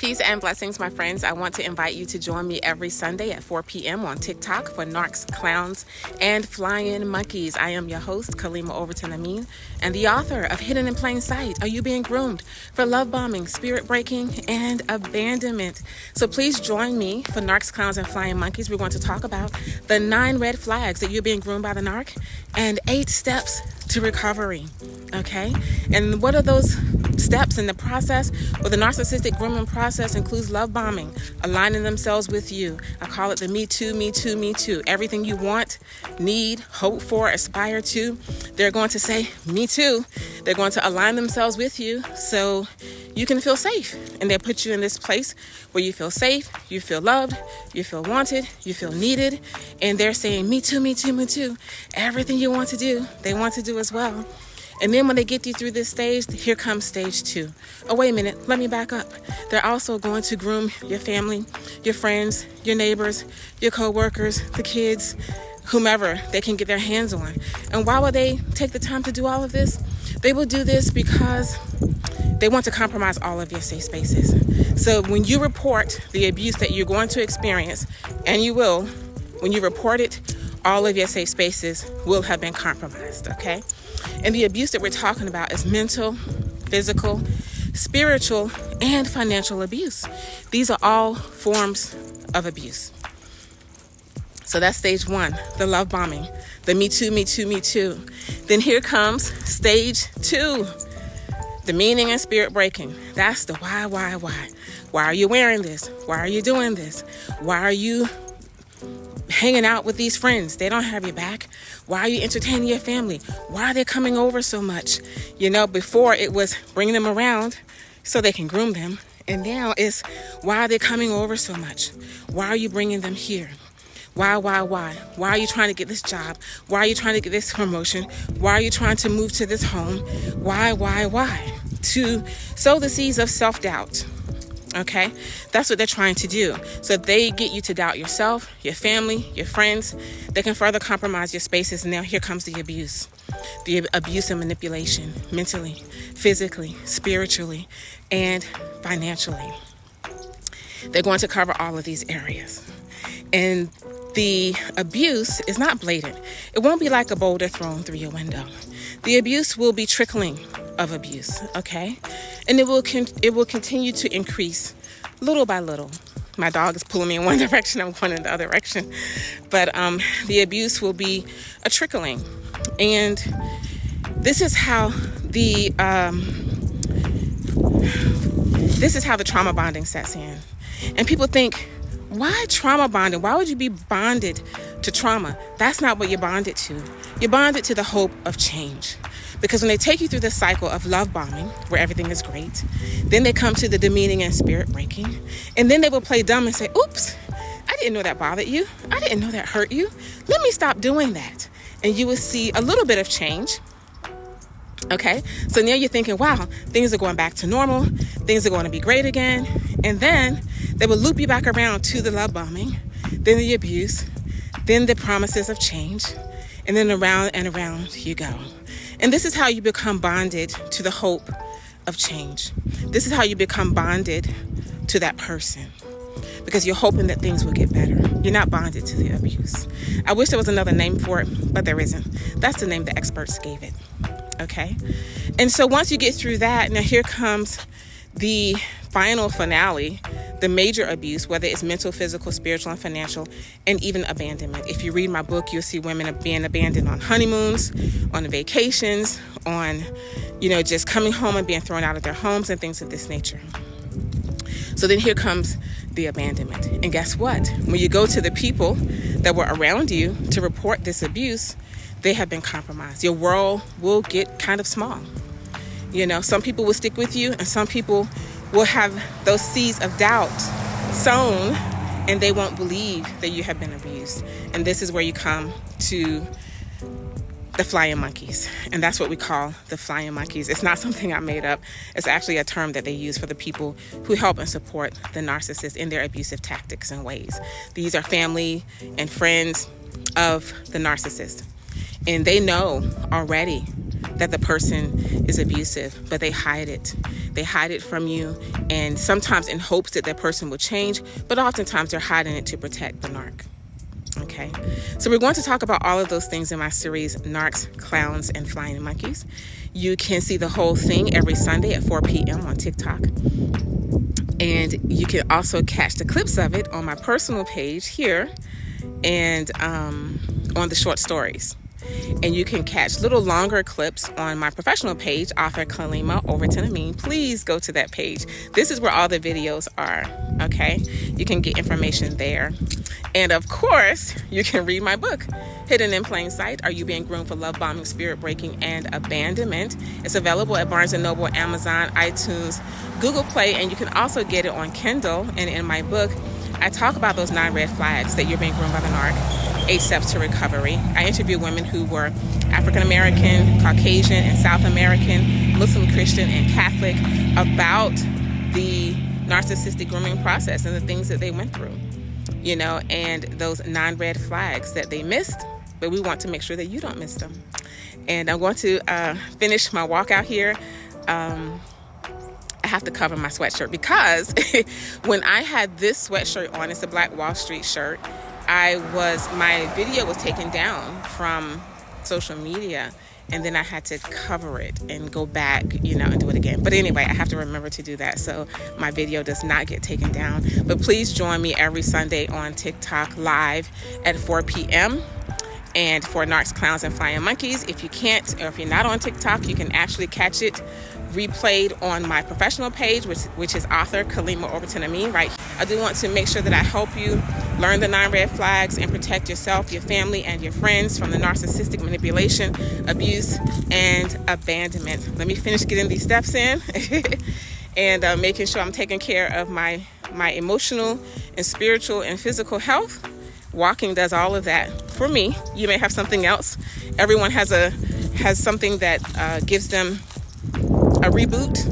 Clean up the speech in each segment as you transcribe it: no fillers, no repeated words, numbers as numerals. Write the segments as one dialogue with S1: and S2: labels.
S1: Peace and blessings, my friends. I want to invite you to join me every Sunday at 4 p.m. on TikTok for Narcs, Clowns, and Flying Monkeys. I am your host, Kalima Overton Amin, and the author of Hidden in Plain Sight. Are you being groomed for love bombing, spirit breaking, and abandonment? So please join me for Narcs, Clowns, and Flying Monkeys. We're going to talk about the 9 red flags that you're being groomed by the narc and 8 steps to recovery. Okay? And what are those steps in the process? Well, the narcissistic grooming process includes love bombing, aligning themselves with you. I call it the me too, me too, me too. Everything you want, need, hope for, aspire to, they're going to say, me too. They're going to align themselves with you so you can feel safe. And they'll put you in this place where you feel safe, you feel loved, you feel wanted, you feel needed. And they're saying, me too, me too, me too. Everything you want to do, they want to do as well. And then when they get you through this stage, here comes stage 2. Oh, wait a minute, let me back up. They're also going to groom your family, your friends, your neighbors, your co-workers, the kids, whomever they can get their hands on. And why would they take the time to do all of this? They will do this because they want to compromise all of your safe spaces. So when you report the abuse that you're going to experience, and you will, when you report it, all of your safe spaces will have been compromised, okay? And the abuse that we're talking about is mental, physical, spiritual, and financial abuse. These are all forms of abuse. So that's stage 1, the love bombing, the me too, me too, me too. Then here comes stage 2, the meaning and spirit breaking. That's the why. Why are you wearing this? Why are you doing this? Why are you hanging out with these friends? They don't have your back. Why are you entertaining your family? Why are they coming over so much? You know, before it was bringing them around so they can groom them. And now it's why are they coming over so much? Why are you bringing them here? Why? Why are you trying to get this job? Why are you trying to get this promotion? Why are you trying to move to this home? Why? To sow the seeds of self-doubt. Okay, that's what they're trying to do. So if they get you to doubt yourself, your family, your friends, they can further compromise your spaces. And now here comes the abuse and manipulation, mentally, physically, spiritually, and financially. They're going to cover all of these areas. And the abuse is not blatant. It won't be like a boulder thrown through your window. The abuse will be trickling of abuse, okay? And it will continue to increase little by little. My dog is pulling me in one direction, I'm going in the other direction. But the abuse will be a trickling. And this is how the trauma bonding sets in. And people think, why trauma bonding? Why would you be bonded to trauma? That's not what you're bonded to. You're bonded to the hope of change. Because when they take you through the cycle of love bombing, where everything is great, then they come to the demeaning and spirit breaking, and then they will play dumb and say, oops, I didn't know that bothered you. I didn't know that hurt you. Let me stop doing that. And you will see a little bit of change. Okay, so now you're thinking, wow, things are going back to normal. Things are going to be great again. And then they will loop you back around to the love bombing, then the abuse, then the promises of change, and then around and around you go. And this is how you become bonded to the hope of change. This is how you become bonded to that person, because you're hoping that things will get better. You're not bonded to the abuse. I wish there was another name for it, but there isn't. That's the name the experts gave it. Okay? And so once you get through that, now here comes the final finale, the major abuse, whether it's mental, physical, spiritual, and financial, and even abandonment. If you read my book, you'll see women being abandoned on honeymoons, on vacations, on, just coming home and being thrown out of their homes and things of this nature. So then here comes the abandonment. And guess what? When you go to the people that were around you to report this abuse, they have been compromised. Your world will get kind of small. Some people will stick with you, and some people will have those seeds of doubt sown, and they won't believe that you have been abused. And this is where you come to the flying monkeys. And that's what we call the flying monkeys. It's not something I made up. It's actually a term that they use for the people who help and support the narcissist in their abusive tactics and ways. These are family and friends of the narcissist. And they know already that the person is abusive, but they hide it. They hide it from you, and sometimes in hopes that person will change, but oftentimes they're hiding it to protect the narc. Okay, so we're going to talk about all of those things in my series, Narcs, Clowns, and Flying Monkeys. You can see the whole thing every Sunday at 4 p.m. on TikTok. And you can also catch the clips of it on my personal page here and on the short stories. And you can catch little longer clips on my professional page, author Kalima Overton Amin. Please go to that page. This is where all the videos are, okay? You can get information there. And of course, you can read my book, Hidden in Plain Sight, Are You Being Groomed for Love Bombing, Spirit Breaking, and Abandonment? It's available at Barnes & Noble, Amazon, iTunes, Google Play, and you can also get it on Kindle. And in my book, I talk about those 9 red flags that you're being groomed by the narc, 8 steps to recovery. I interview women who were African American, Caucasian, and South American, Muslim, Christian, and Catholic about the narcissistic grooming process and the things that they went through, you know, and those 9 red flags that they missed, but we want to make sure that you don't miss them. And I'm going to finish my walk out here. I have to cover my sweatshirt because when I had this sweatshirt on, it's a Black Wall Street shirt, my video was taken down from social media, and then I had to cover it and go back, you know, and do it again. But anyway, I have to remember to do that so my video does not get taken down. But please join me every Sunday on TikTok live at 4 p.m. And for Narcs, Clowns, and Flying Monkeys, if you can't, or if you're not on TikTok, you can actually catch it replayed on my professional page, which is author Kalima Overton Amin, right? I do want to make sure that I help you learn the 9 red flags and protect yourself, your family, and your friends from the narcissistic manipulation, abuse, and abandonment. Let me finish getting these steps in and making sure I'm taking care of my emotional and spiritual and physical health. Walking does all of that for me. You may have something else. Everyone has something that gives them a reboot.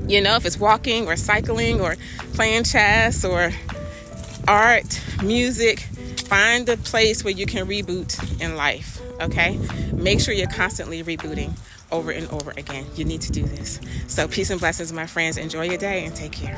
S1: You know, if it's walking or cycling or playing chess or art, music, find a place where you can reboot in life, okay? Make sure you're constantly rebooting over and over again. You need to do this. So peace and blessings, my friends. Enjoy your day and take care.